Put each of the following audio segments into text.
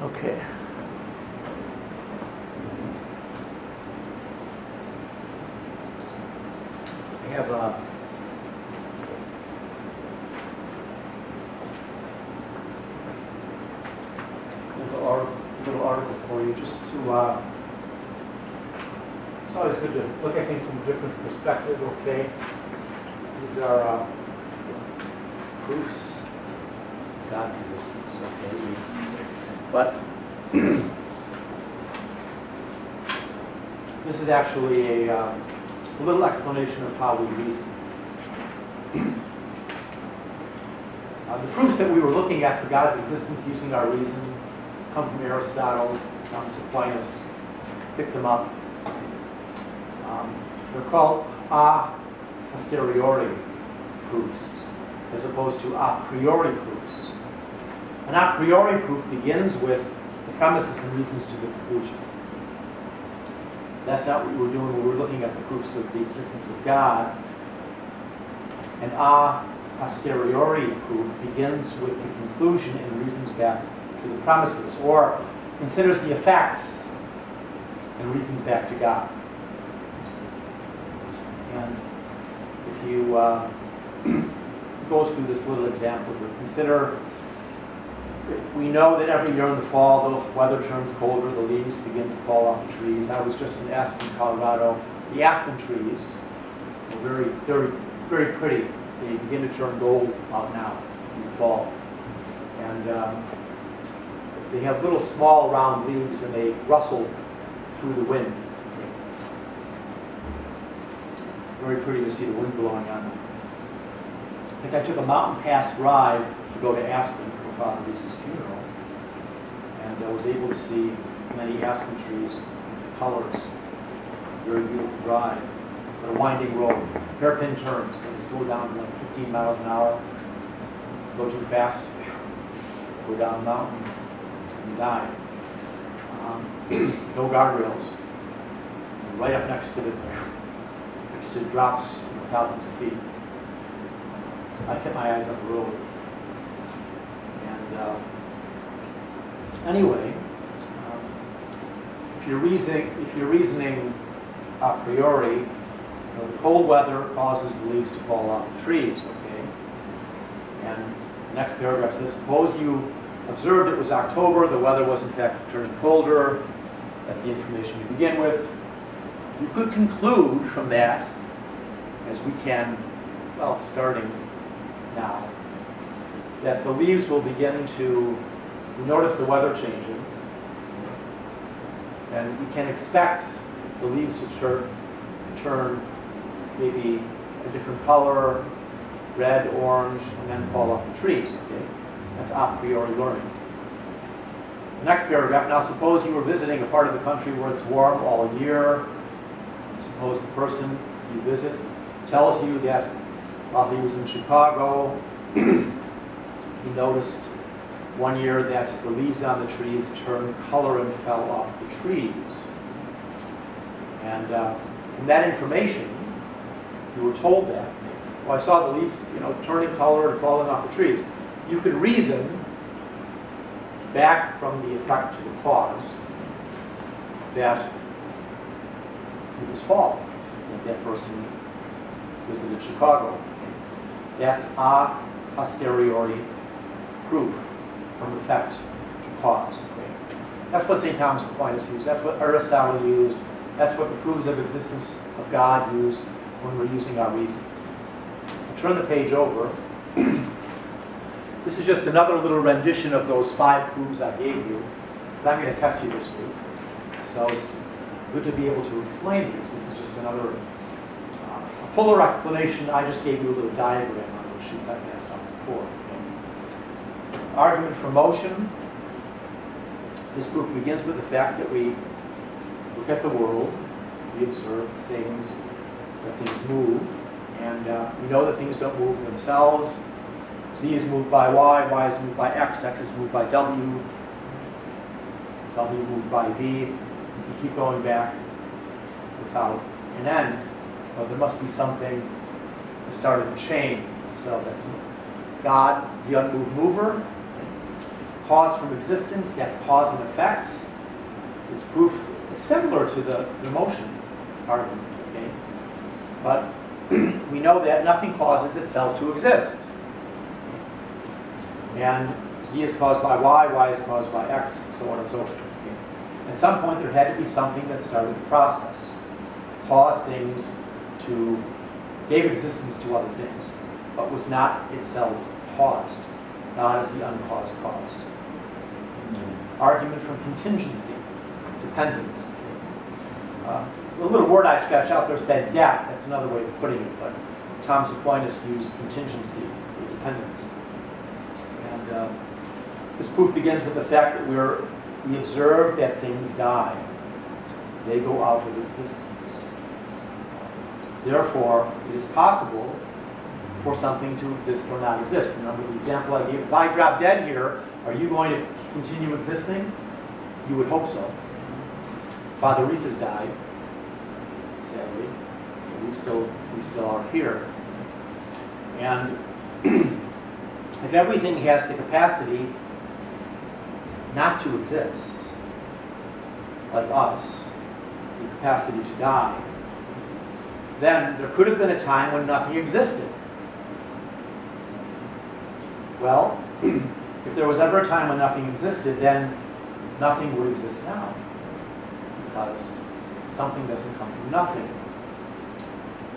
Okay. I have a little article for you, just to. It's always good to look at things from a different perspective. Okay. These are proofs of God's existence. Okay. But this is actually a little explanation of how we reason. The proofs that we were looking at for God's existence using our reason come from Aristotle, Aquinas, picked them up. They're called a posteriori proofs, as opposed to a priori proofs. An a priori proof begins with the premises and reasons to the conclusion. That's not what we were doing when we were looking at the proofs of the existence of God. An a posteriori proof begins with the conclusion and reasons back to the premises, or considers the effects and reasons back to God. And if you goes through this little example here, consider, we know that every year in the fall the weather turns colder, the leaves begin to fall off the trees. I was just in Aspen, Colorado. The aspen trees are very, very, very pretty. They begin to turn gold out now in the fall. And they have little small round leaves and they rustle through the wind. Very pretty to see the wind blowing on them. I think I took a mountain pass ride to go to Aspen for Father Reese's funeral. And I was able to see many aspen trees, colors. Very beautiful drive. But a winding road, hairpin turns. They slow down to like 15 miles an hour. Go too fast, go down the mountain, and die. No guardrails. Right up next to drops thousands of feet. I kept my eyes up the road. And anyway, if you're reasoning a priori, the cold weather causes the leaves to fall off the trees, okay? And the next paragraph says, suppose you observed it was October, the weather was in fact turning colder. That's the information you begin with. You could conclude from that, as we can, well, starting now, that the leaves will begin to, you notice the weather changing, and we can expect the leaves to turn maybe a different color, red, orange, and then fall off the trees. Okay, that's a priori learning. The next paragraph, now suppose you were visiting a part of the country where it's warm all year. Suppose the person you visit tells you that while he was in Chicago, he noticed one year that the leaves on the trees turned color and fell off the trees. And from that information, you were told that. Well, I saw the leaves, turning color and falling off the trees. You could reason back from the effect to the cause that it was fall, that person visited Chicago. That's a posteriori proof from effect to cause. Okay? That's what St. Thomas Aquinas used. That's what Aristotle used. That's what the proofs of existence of God used when we're using our reason. I'll turn the page over. This is just another little rendition of those 5 proofs I gave you. But I'm going to test you this week. So it's good to be able to explain these. This is just another fuller explanation. I just gave you a little diagram on those sheets I passed out before. Okay. Argument for motion. This proof begins with the fact that we look at the world, we observe things, that things move, and we know that things don't move themselves. Z is moved by Y is moved by X is moved by W moved by V. You keep going back without an end, but there must be something that started a chain. So that's God, the unmoved mover. cause from existence, that's cause and effect. It's proof, it's similar to the motion argument, okay? But we know that nothing causes itself to exist. And Z is caused by Y is caused by X, so on and so forth. Okay? At some point there had to be something that started the process, caused things to, gave existence to other things, but was not itself caused. God is the uncaused cause. Argument from contingency, dependence. The little word I scratched out there said depth. That's another way of putting it, but Thomas Aquinas used contingency for dependence. And this proof begins with the fact that we observe that things die. They go out of existence. Therefore, it is possible for something to exist or not exist. Remember the example I gave? If I drop dead here, are you going to continue existing? You would hope so. Father Reese has died, sadly. We still are here. And if everything has the capacity not to exist, like us, the capacity to die, then there could have been a time when nothing existed. Well, if there was ever a time when nothing existed, then nothing would exist now, because something doesn't come from nothing.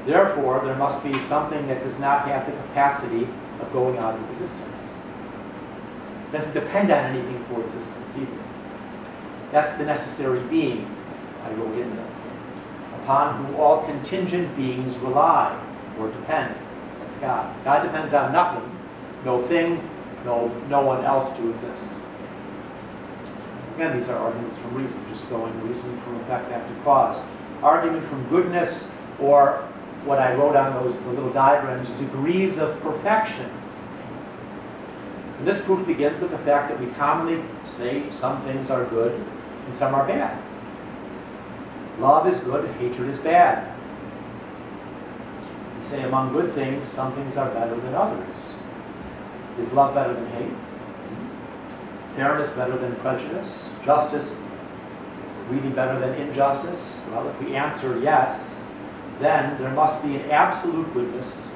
Therefore, there must be something that does not have the capacity of going out of existence. It doesn't depend on anything for existence either. That's the necessary being, I wrote in there, upon whom all contingent beings rely or depend. That's God. God depends on nothing, no thing, no one else to exist. Again, these are arguments from reason, just going reason from effect after cause. Argument from goodness, or what I wrote on the little diagrams, degrees of perfection. And this proof begins with the fact that we commonly say some things are good and some are bad. Love is good, hatred is bad. We say among good things, some things are better than others. Is love better than hate? Fairness better than prejudice? Justice really better than injustice? Well, if we answer yes, then there must be an absolute goodness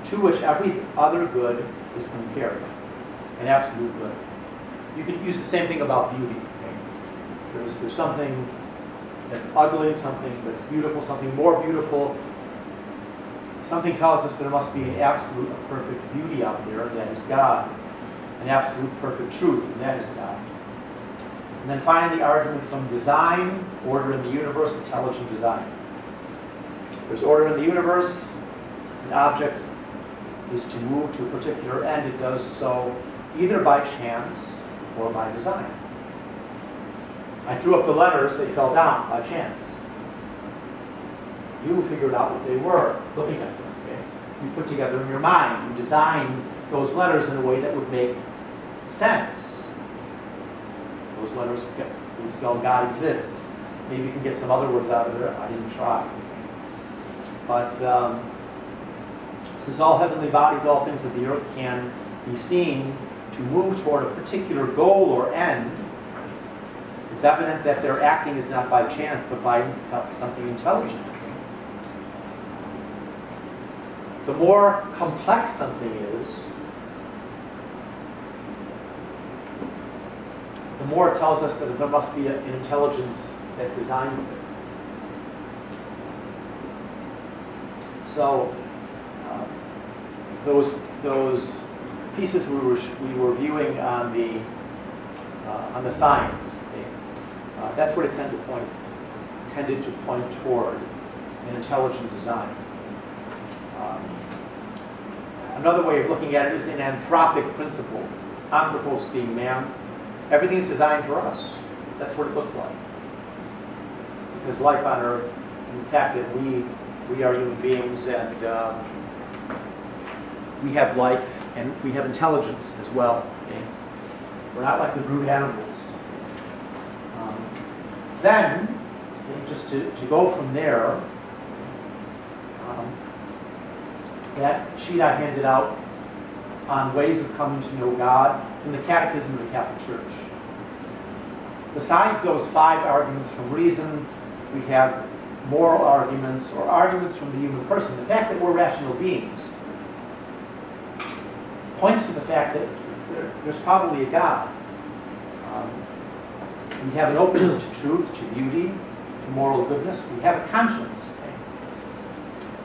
to which every other good is compared. An absolute good. You can use the same thing about beauty. Okay? There's something that's ugly, something that's beautiful, something more beautiful. Something tells us there must be an absolute, perfect beauty out there, and that is God. An absolute, perfect truth, and that is God. And then finally, argument from design, order in the universe, intelligent design. There's order in the universe. An object is to move to a particular end. It does so either by chance or by design. I threw up the letters, they fell down by chance. You figured out what they were, looking at them. Okay? You put together in your mind, you design those letters in a way that would make sense. Those letters can spell God exists. Maybe you can get some other words out of there. I didn't try. But since all heavenly bodies, all things of the earth can be seen to move toward a particular goal or end, it's evident that their acting is not by chance, but by something intelligent. The more complex something is, the more it tells us that there must be an intelligence that designs it. So those pieces we were viewing on the signs, okay, that's what it tended to point toward, an intelligent design. Another way of looking at it is an anthropic principle. Anthropos being man. Everything's designed for us. That's what it looks like. Because life on Earth, and the fact that we are human beings, and we have life and we have intelligence as well. Okay? We're not like the brute animals. Then, okay, just to go from there, that sheet I handed out on ways of coming to know God in the Catechism of the Catholic Church. Besides those 5 arguments from reason, we have moral arguments or arguments from the human person. The fact that we're rational beings points to the fact that there's probably a God. We have an openness to truth, to beauty, to moral goodness. We have a conscience.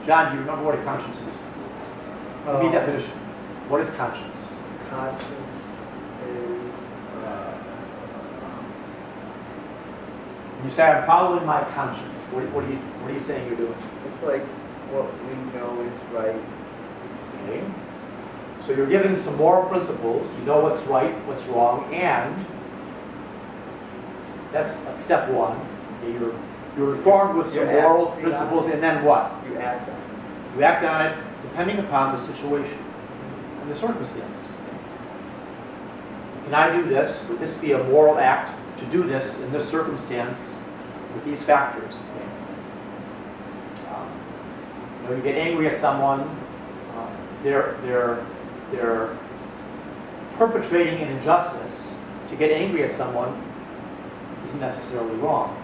John, do you remember what a conscience is? Give me a definition. What is conscience? Conscience is You say, I'm following my conscience. What are you saying you're doing? it's like what we know is right. Okay. So you're giving some moral principles. You know what's right, what's wrong, and that's step 1. Okay, you're informed with some moral principles, and then what? You act on it. You act on it depending upon the situation and the circumstances. Can I do this? Would this be a moral act to do this in this circumstance with these factors? You get angry at someone, they're perpetrating an injustice. To get angry at someone isn't necessarily wrong.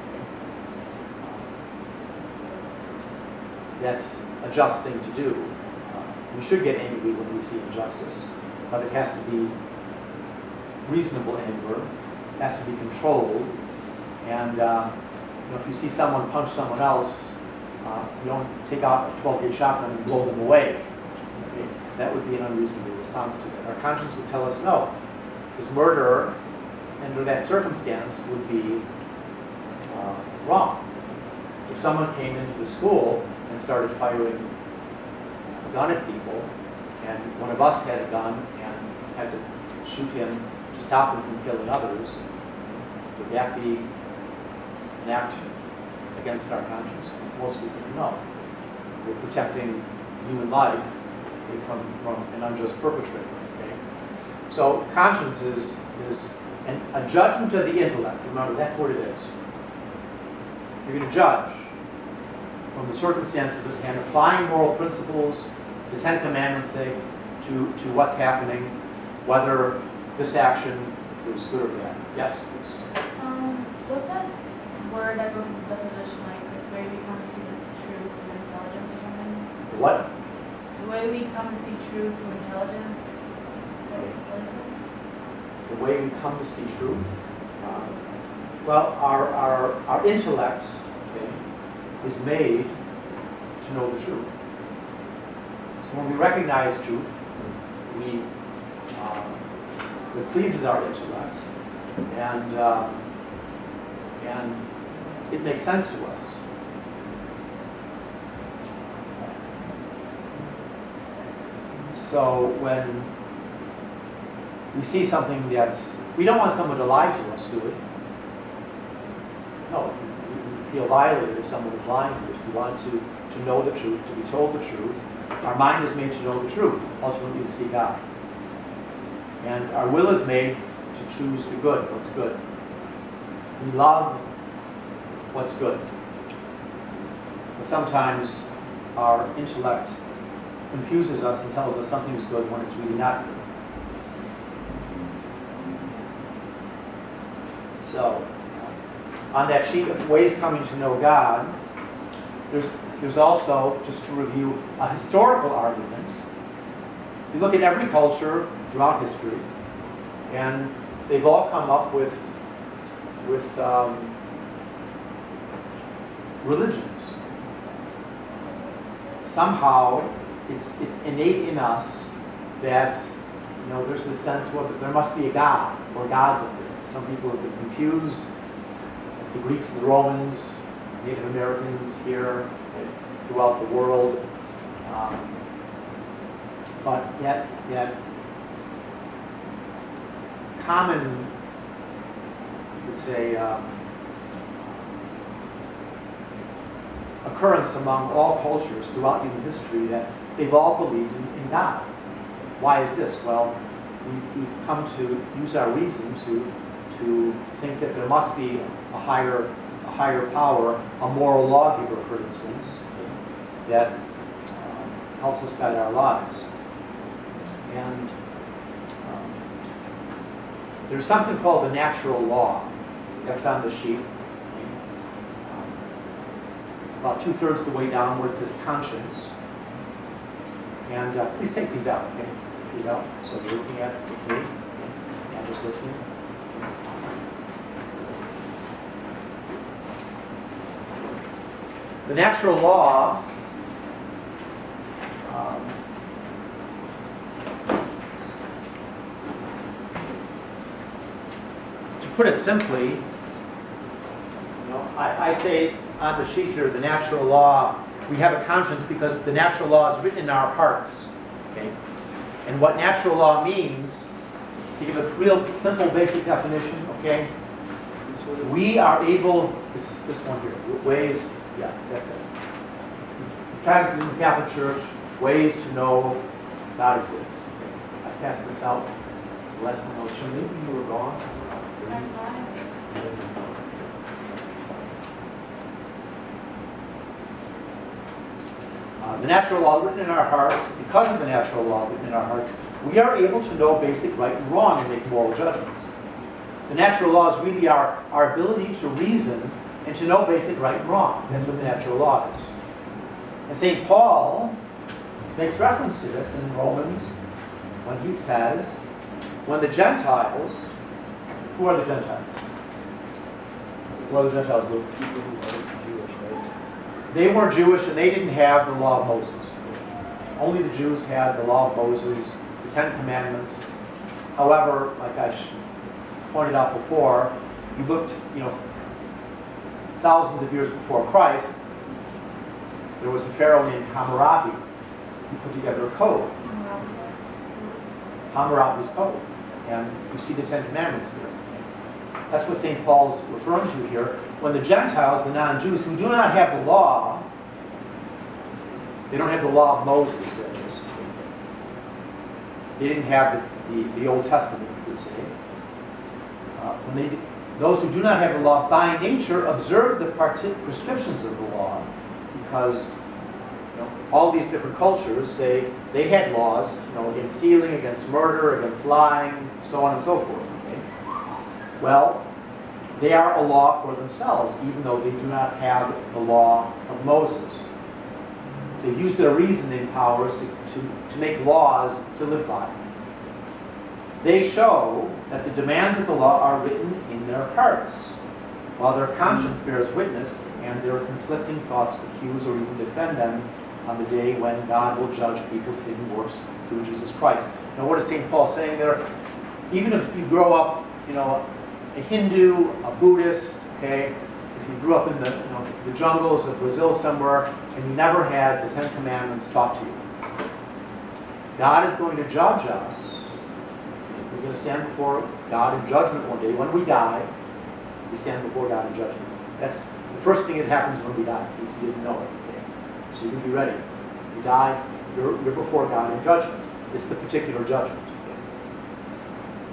That's a just thing to do. We should get angry when we see injustice, but it has to be reasonable anger. It has to be controlled. And if you see someone punch someone else, you don't take out a 12-gauge shotgun and blow them away. Okay? That would be an unreasonable response to that. Our conscience would tell us no, because murder under that circumstance would be wrong. If someone came into the school and started firing a gun at people, and one of us had a gun and had to shoot him to stop him from killing others, would that be an act against our conscience? Most people no. We're protecting human life from an unjust perpetrator. Okay? So conscience is a judgment of the intellect. Remember, that's what it is. You're going to judge from the circumstances at hand, applying moral principles, the 10 Commandments say, to what's happening, whether this action is good or bad. Yes? What's that word that goes with the definition, like the way we come to see the truth through intelligence or something? What? The way we come to see truth through intelligence. What is it? The way we come to see truth? Well, our intellect, okay, is made to know the truth. So when we recognize truth, it pleases our intellect, and it makes sense to us. So when we see something we don't want someone to lie to us, do we? No, we feel violated if someone is lying to us. We want to know the truth, to be told the truth. Our mind is made to know the truth, ultimately to see God. And our will is made to choose the good, what's good. We love what's good. But sometimes our intellect confuses us and tells us something is good when it's really not good. So, on that sheet of ways coming to know God, there's also, just to review, a historical argument. You look at every culture throughout history, and they've all come up with religions. Somehow, it's innate in us that there's this sense, well, there must be a God or gods up there. Some people have been confused. The Greeks, the Romans, Native Americans here, throughout the world. But yet common, you would say, occurrence among all cultures throughout human history that they've all believed in God. Why is this? Well, we come to use our reason to think that there must be a higher power, a moral lawgiver, for instance, that helps us guide our lives. And there's something called the natural law. That's on the sheet. About 2/3 the way down where it says conscience. And please take these out, okay? These out. So you're looking at me and just listening. The natural law to put it simply, I say on the sheet here, the natural law, we have a conscience because the natural law is written in our hearts. Okay? And what natural law means, to give a real simple basic definition, okay? We are able, it's this one here, ways, yeah, that's it. Catechism of the Catholic Church, ways to know God exists. Okay. I passed this out the last time I was sure maybe you were gone. The natural law written in our hearts, because of the natural law written in our hearts, we are able to know basic right and wrong and make moral judgments. The natural law is really our ability to reason and to know basic right and wrong. That's what the natural law is. And St. Paul makes reference to this in Romans when he says, when the Gentiles, who are the Gentiles? Who are the Gentiles, Luke? People who aren't Jewish, right? They weren't Jewish and they didn't have the law of Moses. Only the Jews had the law of Moses, the Ten Commandments. However, like I pointed out before, you looked, thousands of years before Christ, there was a pharaoh named Hammurabi who put together a code. Hammurabi's code. And you see the Ten Commandments there. That's what St. Paul's referring to here. When the Gentiles, the non-Jews, who do not have the law, they don't have the law of Moses, that is. They didn't have the Old Testament, you could say. Those who do not have the law by nature observe the prescriptions of the law, because all these different cultures, they had laws, against stealing, against murder, against lying, so on and so forth. Okay? Well, they are a law for themselves, even though they do not have the law of Moses. They use their reasoning powers to make laws to live by. They show that the demands of the law are written in their hearts, while their conscience bears witness, and their conflicting thoughts accuse or even defend them on the day when God will judge people's hidden works through Jesus Christ. Now, what is St. Paul saying there? Even if you grow up, a Hindu, a Buddhist, okay, if you grew up in the jungles of Brazil somewhere, and you never had the Ten Commandments taught to you, God is going to judge us. We're going to stand before God in judgment one day. When we die, we stand before God in judgment. That's the first thing that happens when we die. He didn't know it. Okay? So you can be ready. You die, you're before God in judgment. It's the particular judgment.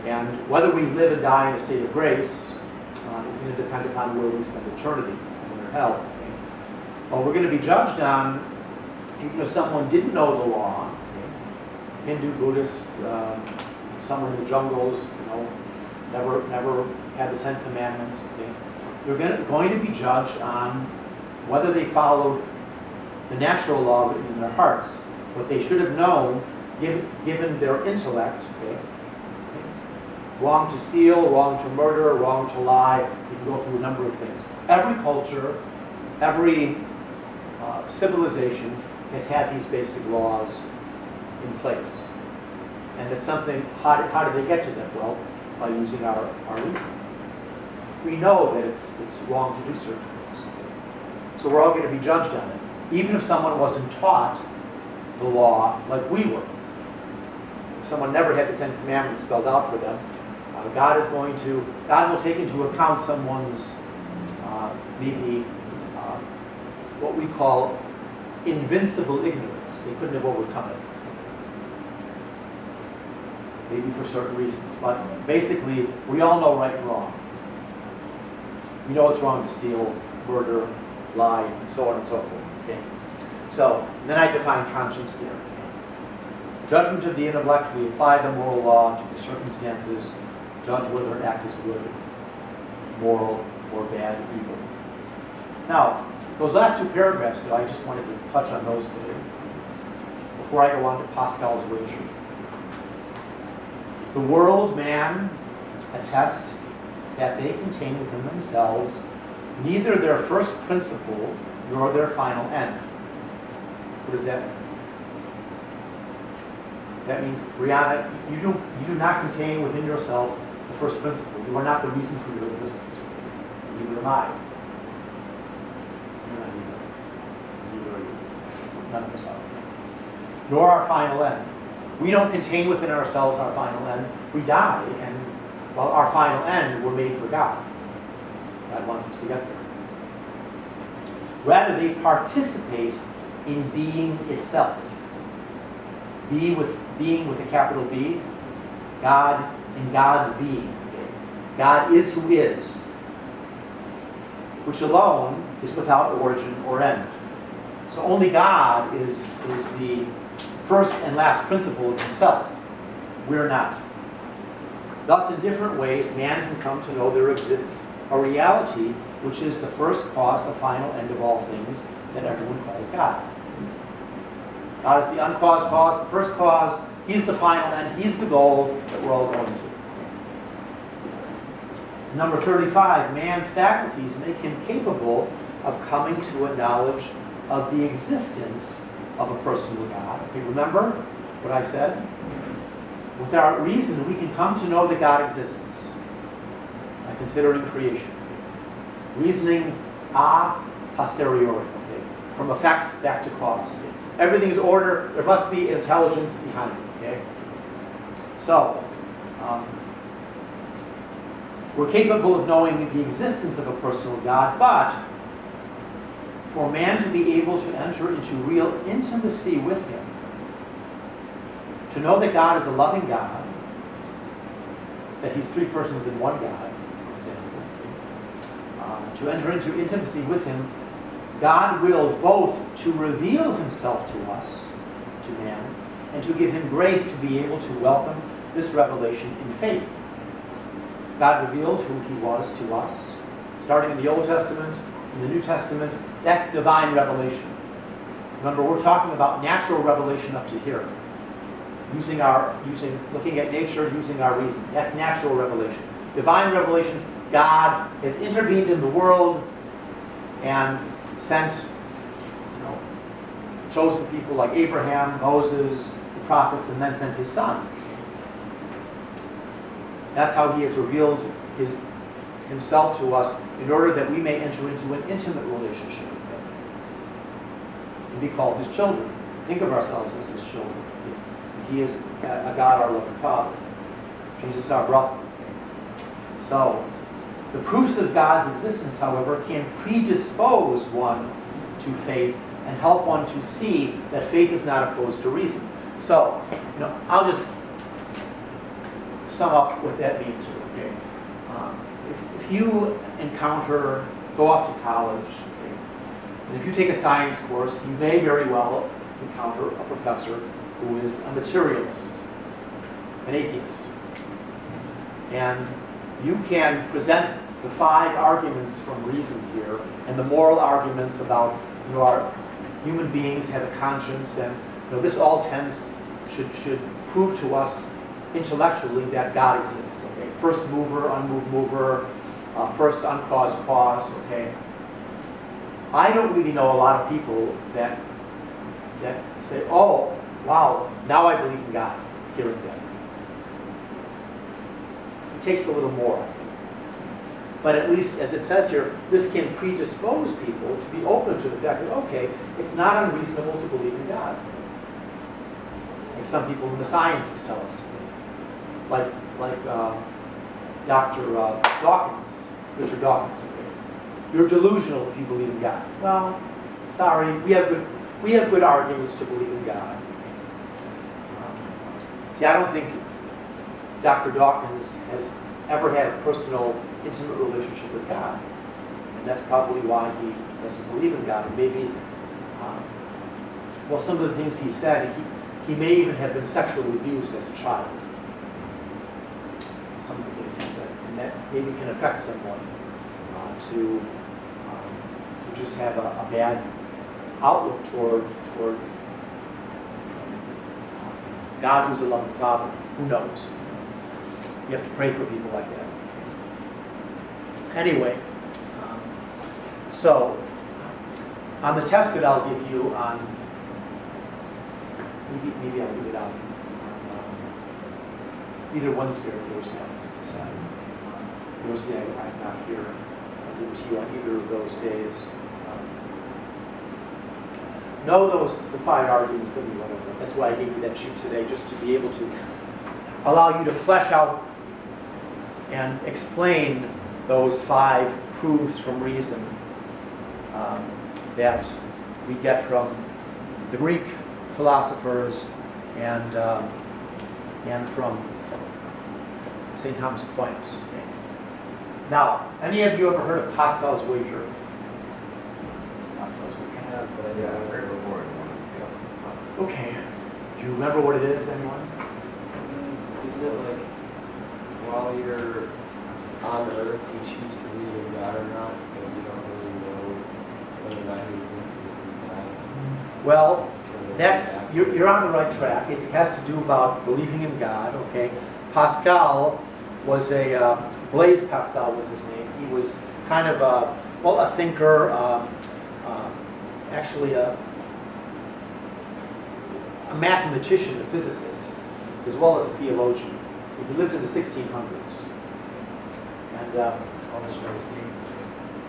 Okay? And whether we live and die in a state of grace is going to depend upon where we spend eternity, heaven or hell. Okay? Well, we're going to be judged on, someone didn't know the law, okay? Hindu, Buddhist, somewhere in the jungles, never had the Ten Commandments. Okay? They're going to be judged on whether they followed the natural law written in their hearts, what they should have known, given their intellect. Okay? Wrong to steal, wrong to murder, wrong to lie. You can go through a number of things. Every culture, every civilization has had these basic laws in place. And it's something, how do they get to them? Well, by using our reason. We know that it's wrong to do certain things. So we're all going to be judged on it. Even if someone wasn't taught the law like we were. If someone never had the Ten Commandments spelled out for them, God will take into account someone's maybe what we call invincible ignorance. They couldn't have overcome it. Maybe for certain reasons. But basically, we all know right and wrong. We know it's wrong to steal, murder, lie, and so on and so forth. Okay? So, then I define conscience there. Okay? Judgment of the intellect, we apply the moral law to the circumstances judge whether an act is good, moral, or bad, evil. Now, those last two paragraphs, I just wanted to touch on those today before I go on to Pascal's wager. The world, man, attest that they contain within themselves neither their first principle nor their final end. What does that mean? That means, Brianna, you do not contain within yourself the first principle. You are not the reason for your existence. Neither am I. You're not either. Neither are you. None of us are. Nor our final end. We don't contain within ourselves our final end. We die, and well, our final end, we're made for God. God wants us to get there. Rather, they participate in being itself. Being with a capital B, God in God's being. God is who is, which alone is without origin or end. So only God is the first and last principle of himself. We're not. Thus, in different ways, man can come to know there exists a reality which is the first cause, the final end of all things that everyone calls God. God is the uncaused cause, the first cause. He's the final end. He's the goal that we're all going to. Number 35, man's faculties make him capable of coming to a knowledge of the existence of a personal God. Okay, remember what I said? With our reason, we can come to know that God exists by considering creation. Reasoning a posteriori, okay? From effects back to cause. Okay? Everything's order. There must be intelligence behind it. Okay? So, we're capable of knowing the existence of a personal God, but for man to be able to enter into real intimacy with him, to know that God is a loving God, that he's three persons in one God, for example, to enter into intimacy with him, God willed both to reveal himself to us, to man, and to give him grace to be able to welcome this revelation in faith. God revealed who he was to us, starting in the Old Testament, in the New Testament. That's divine revelation. Remember, we're talking about natural revelation up to here. Looking at nature, using our reason. That's natural revelation. Divine revelation, God has intervened in the world and sent chosen people like Abraham, Moses, the prophets, and then sent his son. That's how he has revealed himself to us in order that we may enter into an intimate relationship with him and be called his children. Think of ourselves as his children. He is a God, our loving Father. Jesus, our brother. So, the proofs of God's existence, however, can predispose one to faith and help one to see that faith is not opposed to reason. So, I'll just sum up what that means here. Okay? If you go off to college, okay, and if you take a science course, you may very well encounter a professor who is a materialist, an atheist. And you can present the 5 arguments from reason here, and the moral arguments about our human beings have a conscience, and this all should prove to us intellectually that God exists. Okay, first mover, unmoved mover, first uncaused cause. Okay, I don't really know a lot of people that say, "Oh, wow, now I believe in God." Hearing that, it takes a little more. But at least, as it says here, this can predispose people to be open to the fact that, okay, it's not unreasonable to believe in God. Like some people in the sciences tell us. Like Dr. Dawkins, Richard Dawkins. Okay. You're delusional if you believe in God. Well, sorry, we have good arguments to believe in God. See, I don't think Dr. Dawkins has ever had a personal, intimate relationship with God. And that's probably why he doesn't believe in God. And maybe, some of the things he said, he may even have been sexually abused as a child. Some of the things maybe can affect someone to just have a bad outlook toward God, who's a loving Father. Who knows? You have to pray for people like that. Anyway, so on the test that I'll give you on, maybe I'll give it out on either Wednesday or Thursday. I'll decide. Thursday I'm not here. I'll give it to you on either of those days. Know the 5 arguments that we went over. That's why I gave you that sheet today, just to be able to allow you to flesh out and explain those 5 proofs from reason that we get from the Greek philosophers and from St. Thomas Aquinas. Okay. Now, any of you ever heard of Pascal's wager? Pascal's wager. But I didn't heard before. Okay. Do you remember what it is, anyone? Isn't it like while you're on Earth, you choose to believe in God or not, but you don't really know whether or not He exists in God? Well, you're on the right track. It has to do about believing in God. Okay. Pascal was Blaise Pascal was his name. He was kind of a thinker. Actually a mathematician, a physicist, as well as a theologian. He lived in the 1600s. And I'll just write his name,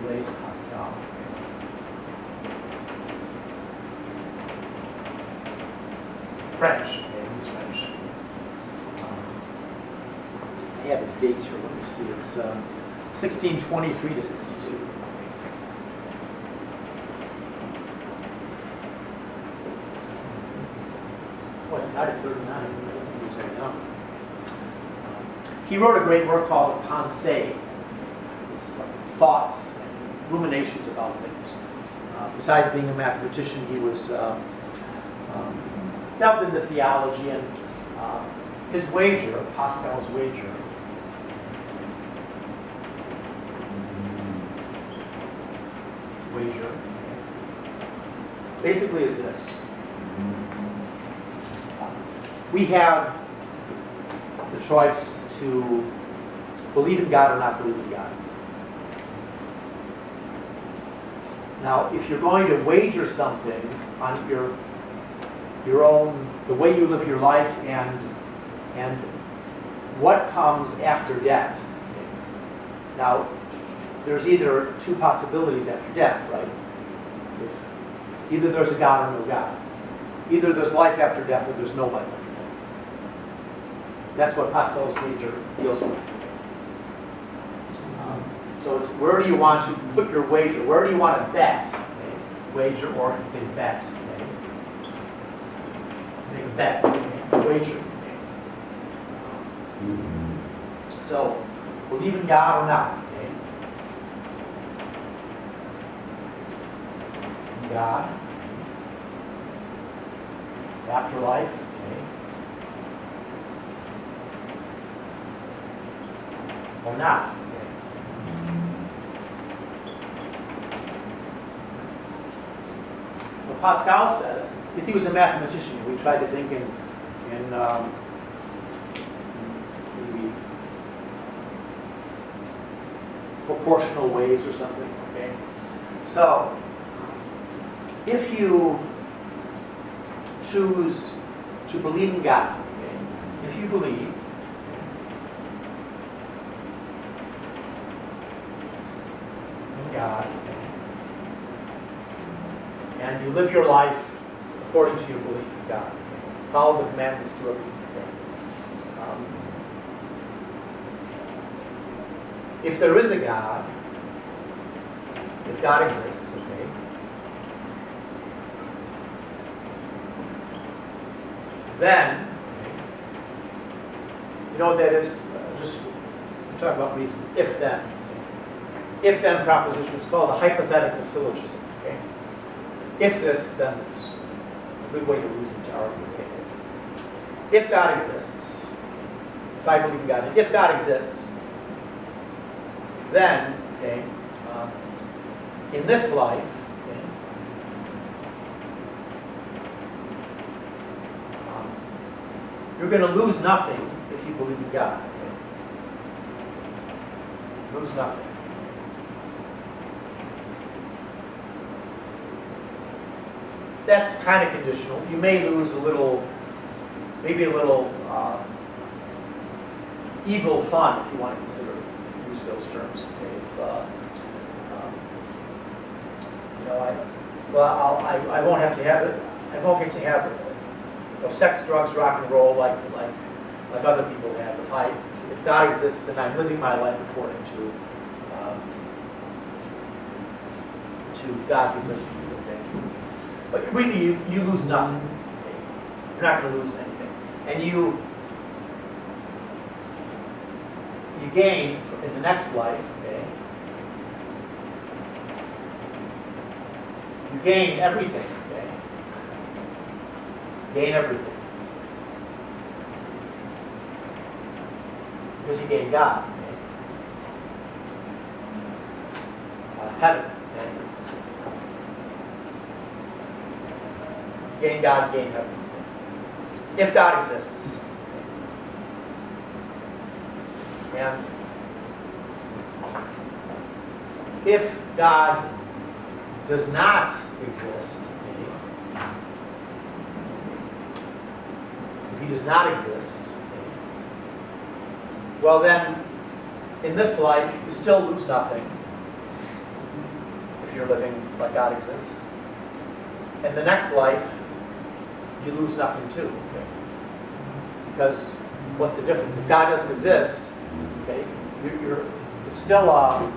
Blaise Pascal. French, okay, he's French. I have his dates here, let me see. It's 1623 to 62. Died at 39. He was very young. He wrote a great work called Pensée. It's like thoughts and ruminations about things. Besides being a mathematician, he was delved into theology, and his wager, Pascal's wager, basically is this. We have the choice to believe in God or not believe in God. Now, if you're going to wager something on your own, the way you live your life and what comes after death. Now, there's either 2 possibilities after death, right? Either there's a God or no God. Either there's life after death or there's no life after death. That's what Pascal's wager deals with. So it's where do you want to put your wager? Where do you want to bet? Okay. Wager, or you can say bet. Okay. Make a bet. Okay. Wager. Okay. So believe in God or not. Okay. God. Afterlife. Okay. Or not. Okay. What Pascal says, because he was a mathematician, we tried to think in maybe proportional ways or something. Okay. So if you choose to believe in God, okay, if you believe God, and you live your life according to your belief in God. Follow the commandments to a if there is a God, if God exists, okay, then, you know what that is? Just talk about reason. If then. If-then proposition is called a hypothetical syllogism. Okay? If this, then this. A good way to reason, to argue. Okay? If God exists, if I believe in God, if God exists, then, okay, in this life, okay, you're going to lose nothing if you believe in God. Okay? Lose nothing. That's kind of conditional. You may lose a little, maybe a little evil fun, if you want to use those terms. Okay? If, I won't have to have it. I won't get to have sex, drugs, rock and roll like other people have. If God exists, then I'm living my life according to God's existence. Okay? But really, you lose nothing. Okay? You're not going to lose anything, and you gain in the next life. Okay? You gain everything. Okay? Gain everything. Because you gain God. Okay? Heaven. Okay? Gain God, gain heaven. If God exists. And if God does not exist, if he does not exist, well then, in this life, you still lose nothing if you're living like God exists. In the next life, you lose nothing too. Okay? Because what's the difference? If God doesn't exist, okay, it's still a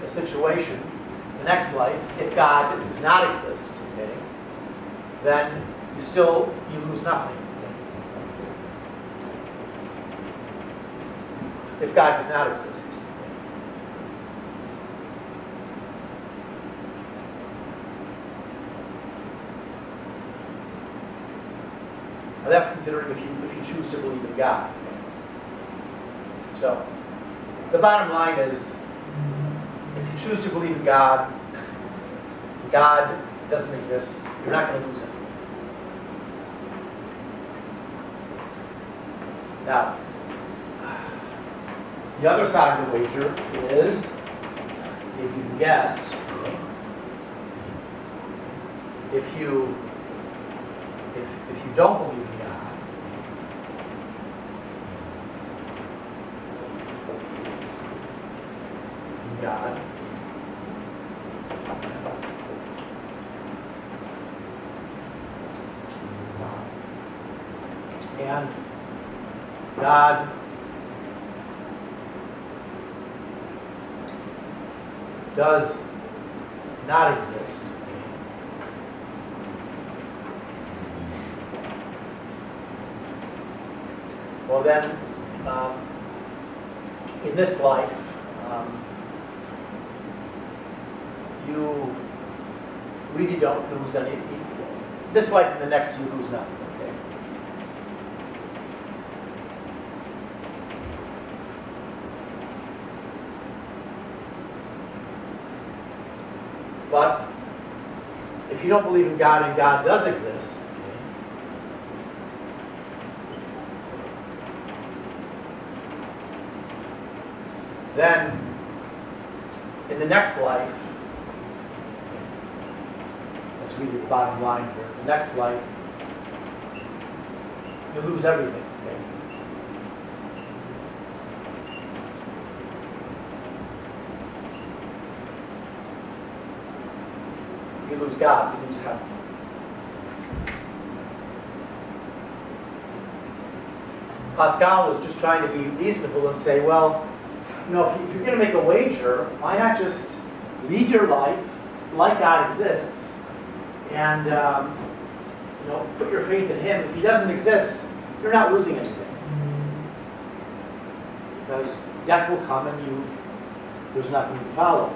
situation. The next life, if God does not exist, okay, then you lose nothing. Okay? If God does not exist. Now that's considering if you choose to believe in God. So, the bottom line is, if you choose to believe in God, God doesn't exist, you're not going to lose anything. Now, the other side of the wager is, if you can guess, if you don't believe in God, and God does not exist. Well then, in this life, you really don't lose any. This life and the next, you lose nothing. Okay. But if you don't believe in God and God does exist, okay, then in the next life, that's really the bottom line here, the next life, you lose everything. Okay? You lose God, you lose heaven. Pascal was just trying to be reasonable and say, well, if you're going to make a wager, why not just lead your life like God exists and put your faith in him. If he doesn't exist, you're not losing anything. Because death will come and there's nothing to follow.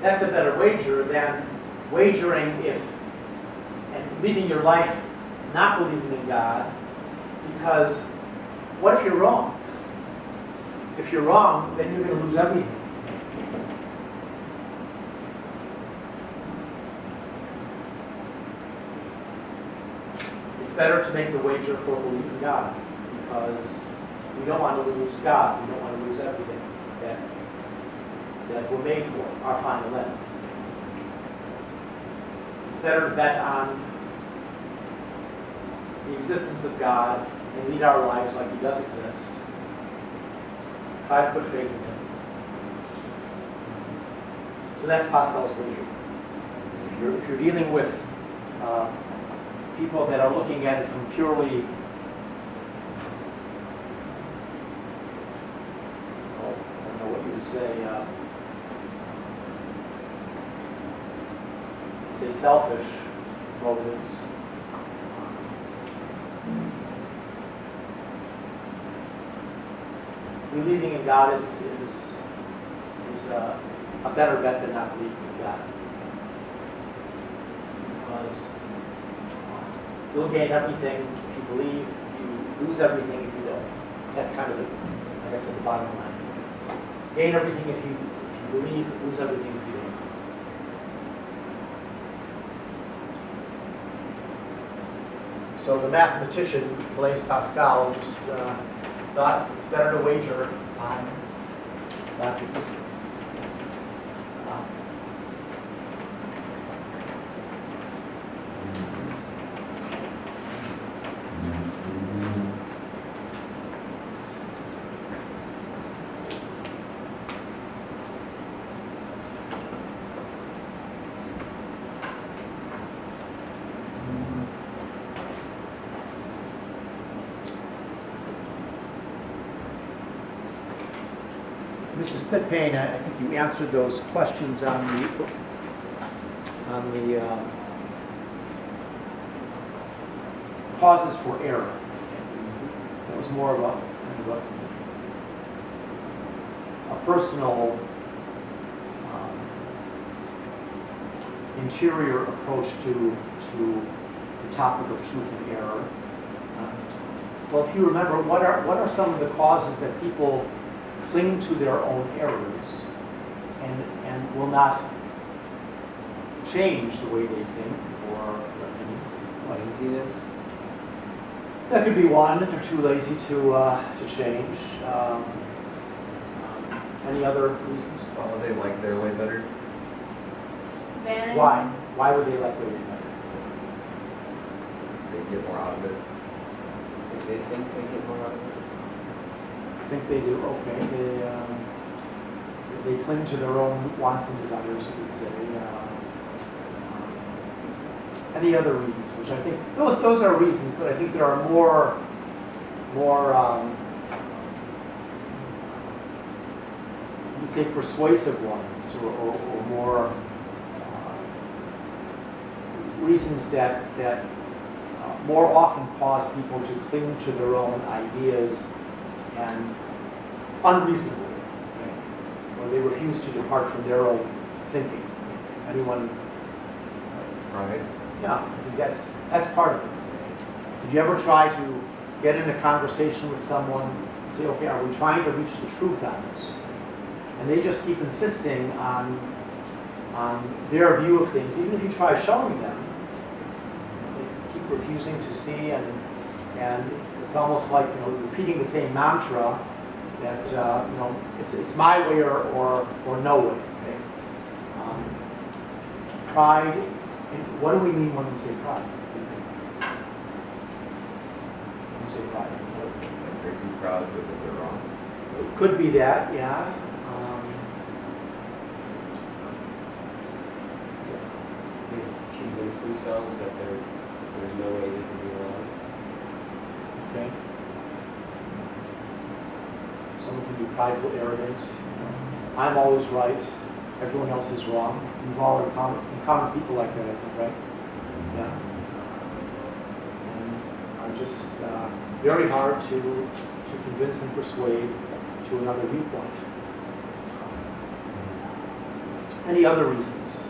That's a better wager than wagering and leading your life not believing in God, because what if you're wrong? If you're wrong, then you're going to lose everything. It's better to make the wager for believing God, because we don't want to lose God. We don't want to lose everything that we're made for, our final end. It's better to bet on the existence of God and lead our lives like He does exist. Try to put faith in Him. So that's Pascal's wager. If you're dealing with people that are looking at it from purely I don't know what you would say selfish motives. Believing in God is a better bet than not believing in God. Because you'll gain everything if you believe, you lose everything if you don't. That's kind of, like I said, the bottom line. Gain everything if you believe, lose everything if you don't. So the mathematician, Blaise Pascal, just thought it's better to wager on God's existence. Mrs. Pitpain, I think you answered those questions on the causes for error. That was more of a personal, interior approach to the topic of truth and error. Well, if you remember, what are some of the causes that people cling to their own errors and will not change the way they think or their opinions? Laziness. That could be one if they're too lazy to change. Any other reasons? Oh, they like their way better. Vanity. Why? Why would they like their way better? They get more out of it. They think they get more out of it. I think they do. Okay, they cling to their own wants and desires, you could say. Any other reasons? Which I think those are reasons, but I think there are more you'd say persuasive ones, or more reasons that more often cause people to cling to their own ideas and unreasonably, or they refuse to depart from their own thinking. Anyone? Right. Yeah, I think that's part of it. Did you ever try to get in a conversation with someone and say, okay, are we trying to reach the truth on this? And they just keep insisting on their view of things, even if you try showing them, they keep refusing to see, and it's almost like repeating the same mantra that it's my way or no way. Okay? Pride. What do we mean when we say pride? When we say pride, Like they're too proud to admit they're wrong. it could be that, yeah. They convince themselves that there's no way they can be wrong. Okay. Someone can be prideful, arrogant. I'm always right. Everyone else is wrong. We've all encountered people like that, I think, right? Yeah. And are just very hard to convince and persuade to another viewpoint. Any other reasons?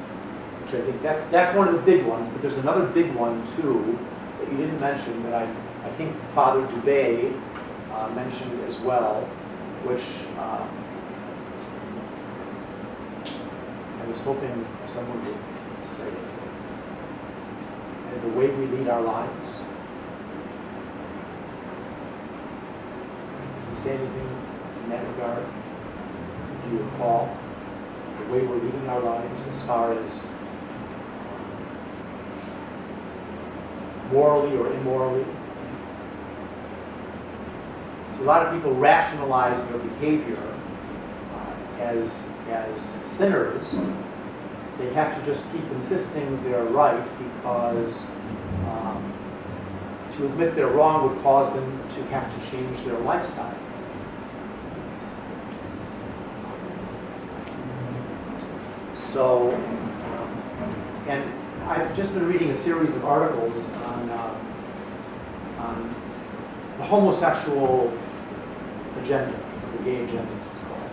Which I think that's one of the big ones, but there's another big one too that you didn't mention that I think Father Dubé mentioned as well, which I was hoping someone would say it. And the way we lead our lives. Can you say anything in that regard? Do you recall the way we're leading our lives as far as morally or immorally? So a lot of people rationalize their behavior as sinners. They have to just keep insisting they're right because to admit they're wrong would cause them to have to change their lifestyle. So, and I've just been reading a series of articles on the homosexual agenda, the gay agenda, as it's called,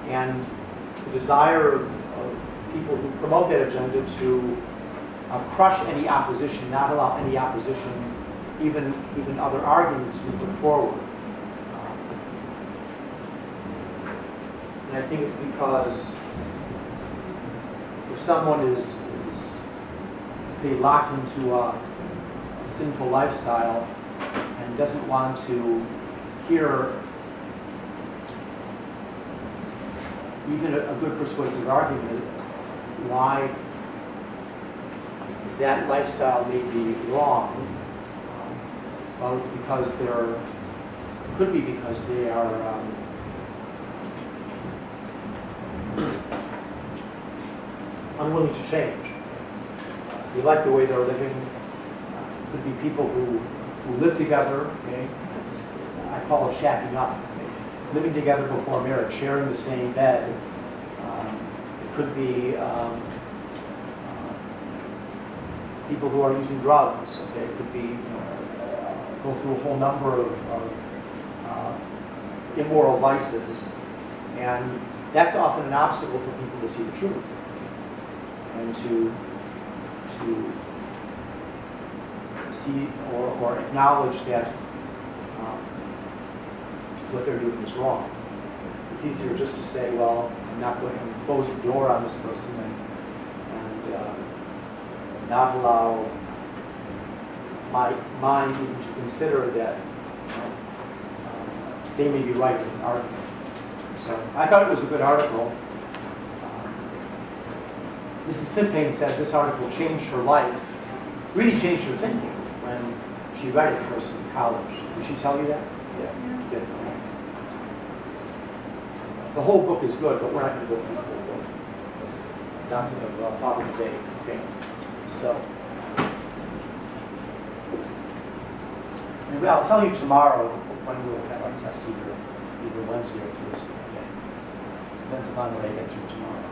and the desire of people who promote that agenda to crush any opposition, not allow any opposition, even other arguments to be put forward. And I think it's because if someone is say, locked into a sinful lifestyle and doesn't want to hear even a good persuasive argument why that lifestyle may be wrong, well, it's because could be because they are unwilling to change. They like the way they're living. Could be people who live together, okay? I call it shacking up. Okay? Living together before marriage, sharing the same bed. It could be people who are using drugs. Okay? It could be go through a whole number of immoral vices, and that's often an obstacle for people to see the truth and to see or acknowledge that what they're doing is wrong. It's easier just to say, well, I'm not going to close the door on this person and not allow my mind even to consider that they may be right in an argument. So I thought it was a good article. Mrs. Pimpane said this article changed her life, really changed her thinking when she read it first in college. Did she tell you that? Yeah. Did. The whole book is good, but we're not going to go through the whole book. Not going to follow the day. Okay. So, and I'll tell you tomorrow when we'll have our test, either Wednesday or Thursday. Okay. Depends upon what I get through tomorrow.